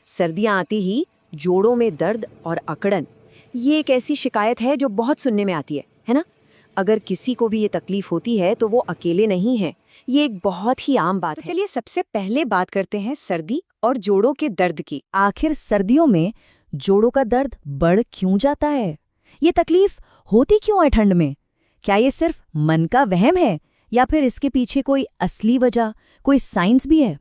सर्दियां आती ही जोड़ों में दर्द और अकड़न, ये एक ऐसी शिकायत है जो बहुत सुनने में आती है ना? अगर किसी को भी ये तकलीफ होती है तो वो अकेले नहीं है, ये एक बहुत ही आम बात है। चलिए सबसे पहले बात करते हैं सर्दी और जोड़ों के दर्द की। आखिर सर्दियों में जोड़ों का दर्द बढ़ क्यों जाता है? ये तकलीफ होती क्यों है ठंड में? क्या ये सिर्फ मन का वहम है या फिर इसके पीछे कोई असली वजह, कोई साइंस भी है?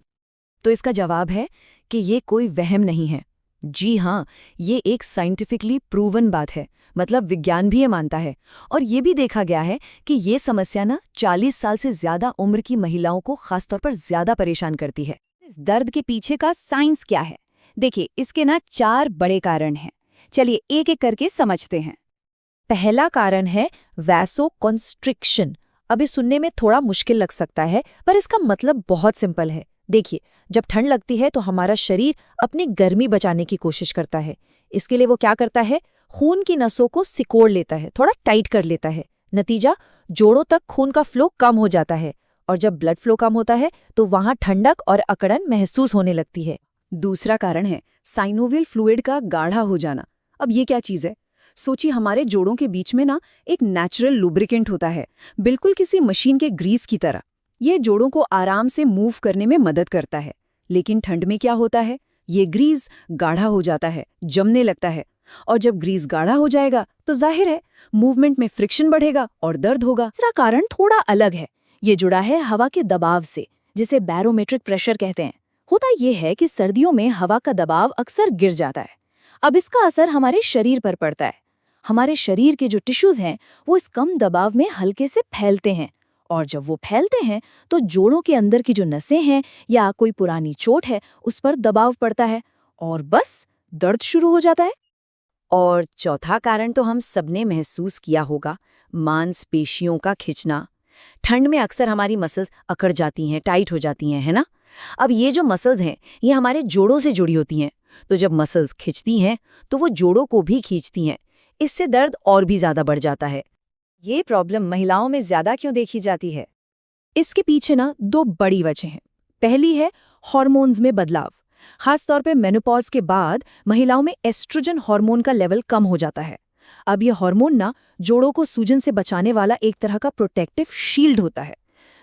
तो इसका जवाब है कि ये कोई वहम नहीं है। जी हाँ, ये एक साइंटिफिकली प्रूवन बात है, मतलब विज्ञान भी ये मानता है। और ये भी देखा गया है कि ये समस्या ना 40 साल से ज्यादा उम्र की महिलाओं को खासतौर पर ज्यादा परेशान करती है। इस दर्द के पीछे का साइंस क्या है? देखिए, इसके ना 4 बड़े कारण हैं। चलिए एक एक करके समझते हैं। पहला कारण है वैसोकॉन्स्ट्रिक्शन। अभी सुनने में थोड़ा मुश्किल लग सकता है, पर इसका मतलब बहुत सिंपल है। देखिए, जब ठंड लगती है तो हमारा शरीर अपनी गर्मी बचाने की कोशिश करता है। इसके लिए वो क्या करता है? खून की नसों को सिकोड़ लेता है, थोड़ा टाइट कर लेता है। नतीजा, जोड़ों तक खून का फ्लो कम हो जाता है, और जब ब्लड फ्लो कम होता है तो वहां ठंडक और अकड़न महसूस होने लगती है। दूसरा कारण है साइनोवियल फ्लूइड का गाढ़ा हो जाना। अब ये क्या चीज है? सोचिए, हमारे जोड़ों के बीच में ना एक नेचुरल लुब्रिकेंट होता है, बिल्कुल किसी मशीन के ग्रीस की तरह। ये जोड़ों को आराम से मूव करने में मदद करता है। लेकिन ठंड में क्या होता है? ये ग्रीस गाढ़ा हो जाता है, जमने लगता है। और जब ग्रीस गाढ़ा हो जाएगा तो जाहिर है मूवमेंट में फ्रिक्शन बढ़ेगा और दर्द होगा। तीसरा कारण थोड़ा अलग है। ये जुड़ा है हवा के दबाव से, जिसे बैरोमेट्रिक प्रेशर कहते हैं। होता ये है कि सर्दियों में हवा का दबाव अक्सर गिर जाता है। अब इसका असर हमारे शरीर पर पड़ता है। हमारे शरीर के जो टिश्यूज हैं वो इस कम दबाव में हल्के से फैलते हैं, और जब वो फैलते हैं तो जोड़ों के अंदर की जो नसें हैं या कोई पुरानी चोट है उस पर दबाव पड़ता है, और बस दर्द शुरू हो जाता है। और चौथा कारण तो हम सबने महसूस किया होगा, मांसपेशियों का खिंचना। ठंड में अक्सर हमारी मसल्स अकड़ जाती हैं, टाइट हो जाती हैं, है ना? अब ये जो मसल्स हैं ये हमारे जोड़ों से जुड़ी होती हैं, तो जब मसल्स खिंचती हैं तो वो जोड़ों को भी खींचती हैं। इससे दर्द और भी ज्यादा बढ़ जाता है। ये प्रॉब्लम महिलाओं में ज्यादा क्यों देखी जाती है? इसके पीछे ना 2 बड़ी वजह हैं। पहली है हार्मोन्स में बदलाव। खासतौर पे मेनोपॉज के बाद महिलाओं में एस्ट्रोजन हार्मोन का लेवल कम हो जाता है। अब ये हार्मोन ना जोड़ों को सूजन से बचाने वाला एक तरह का प्रोटेक्टिव शील्ड होता है।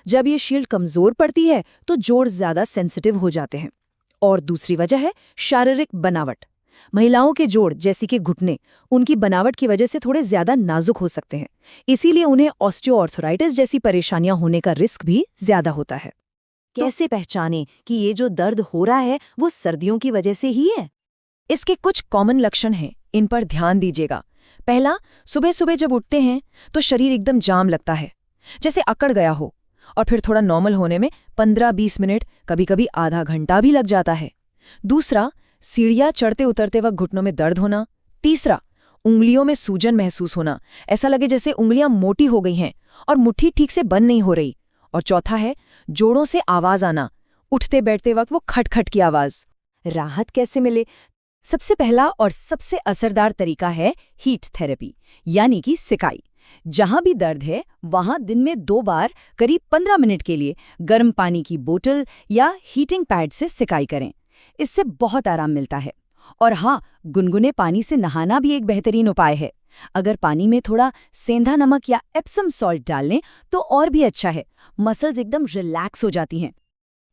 जब ये शील्ड कमजोर पड़ती है तो जोड़ ज्यादा सेंसिटिव हो जाते हैं। और दूसरी वजह है शारीरिक बनावट। महिलाओं के जोड़ जैसे कि घुटने, उनकी बनावट की वजह से थोड़े ज्यादा नाजुक हो सकते हैं। इसीलिए उन्हें ऑस्टियोआर्थराइटिस जैसी परेशानियां होने का रिस्क भी ज्यादा होता है। कैसे पहचानें कि ये जो दर्द हो रहा है वो सर्दियों की वजह से ही है? इसके कुछ कॉमन लक्षण हैं, इन पर ध्यान दीजिएगा। पहला, सुबह सुबह जब उठते हैं तो शरीर एकदम जाम लगता है, जैसे अकड़ गया हो, और फिर थोड़ा नॉर्मल होने में 15-20 मिनट, कभी-कभी आधा घंटा भी लग जाता है। दूसरा, सीढ़ियां चढ़ते उतरते वक्त घुटनों में दर्द होना। तीसरा, उंगलियों में सूजन महसूस होना, ऐसा लगे जैसे उंगलियां मोटी हो गई हैं और मुट्ठी ठीक से बंद नहीं हो रही। और चौथा है जोड़ों से आवाज आना, उठते बैठते वक्त वो खटखट की आवाज। राहत कैसे मिले? सबसे पहला और सबसे असरदार तरीका है हीट थेरेपी, यानी कि सिकाई। जहां भी दर्द है वहां दिन में 2 बार करीब 15 मिनट के लिए गर्म पानी की बोतल या हीटिंग पैड से सिकाई करें। इससे बहुत आराम मिलता है। और हाँ, गुनगुने पानी से नहाना भी एक बेहतरीन उपाय है। अगर पानी में थोड़ा सेंधा नमक या एप्सम सॉल्ट डाल लें तो और भी अच्छा है, मसल्स एकदम रिलैक्स हो जाती हैं।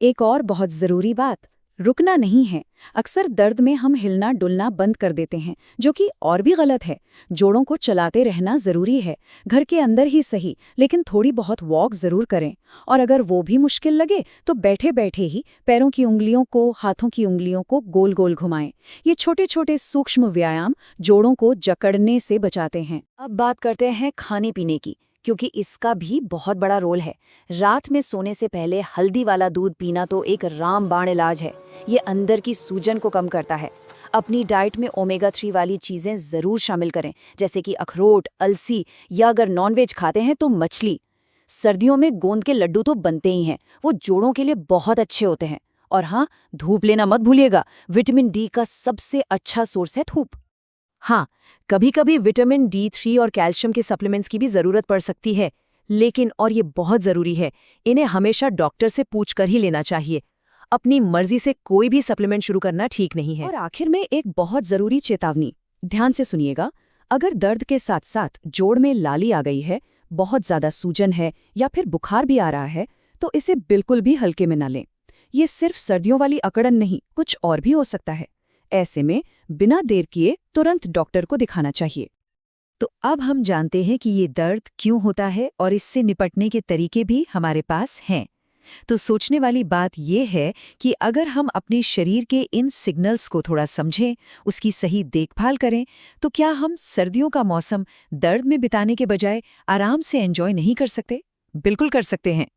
एक और बहुत ज़रूरी बात, रुकना नहीं है। अक्सर दर्द में हम हिलना डुलना बंद कर देते हैं, जो कि और भी गलत है। जोड़ों को चलाते रहना ज़रूरी है, घर के अंदर ही सही, लेकिन थोड़ी बहुत वॉक ज़रूर करें। और अगर वो भी मुश्किल लगे तो बैठे बैठे ही पैरों की उंगलियों को, हाथों की उंगलियों को गोल गोल घुमाएं। ये छोटे छोटे सूक्ष्म व्यायाम जोड़ों को जकड़ने से बचाते हैं। अब बात करते हैं खाने पीने की, क्योंकि इसका भी बहुत बड़ा रोल है। रात में सोने से पहले हल्दी वाला दूध पीना तो एक रामबाण इलाज है। ये अंदर की सूजन को कम करता है। अपनी डाइट में ओमेगा 3 वाली चीज़ें ज़रूर शामिल करें, जैसे कि अखरोट, अलसी, या अगर नॉनवेज खाते हैं तो मछली। सर्दियों में गोंद के लड्डू तो बनते ही हैं, वो जोड़ों के लिए बहुत अच्छे होते हैं। और हाँ, धूप लेना मत भूलिएगा, विटामिन डी का सबसे अच्छा सोर्स है धूप। हाँ, कभी कभी विटामिन D3 और कैल्शियम के सप्लीमेंट्स की भी ज़रूरत पड़ सकती है, लेकिन और ये बहुत ज़रूरी है, इन्हें हमेशा डॉक्टर से पूछकर ही लेना चाहिए। अपनी मर्जी से कोई भी सप्लीमेंट शुरू करना ठीक नहीं है। और आखिर में एक बहुत जरूरी चेतावनी, ध्यान से सुनिएगा। अगर दर्द के साथ साथ जोड़ में लाली आ गई है, बहुत ज्यादा सूजन है या फिर बुखार भी आ रहा है, तो इसे बिल्कुल भी हल्के में न लें। ये सिर्फ सर्दियों वाली अकड़न नहीं, कुछ और भी हो सकता है। ऐसे में बिना देर किए तुरंत डॉक्टर को दिखाना चाहिए। तो अब हम जानते हैं कि ये दर्द क्यों होता है और इससे निपटने के तरीके भी हमारे पास हैं। तो सोचने वाली बात यह है कि अगर हम अपने शरीर के इन सिग्नल्स को थोड़ा समझें, उसकी सही देखभाल करें, तो क्या हम सर्दियों का मौसम दर्द में बिताने के बजाय आराम से एंजॉय नहीं कर सकते? बिल्कुल कर सकते हैं।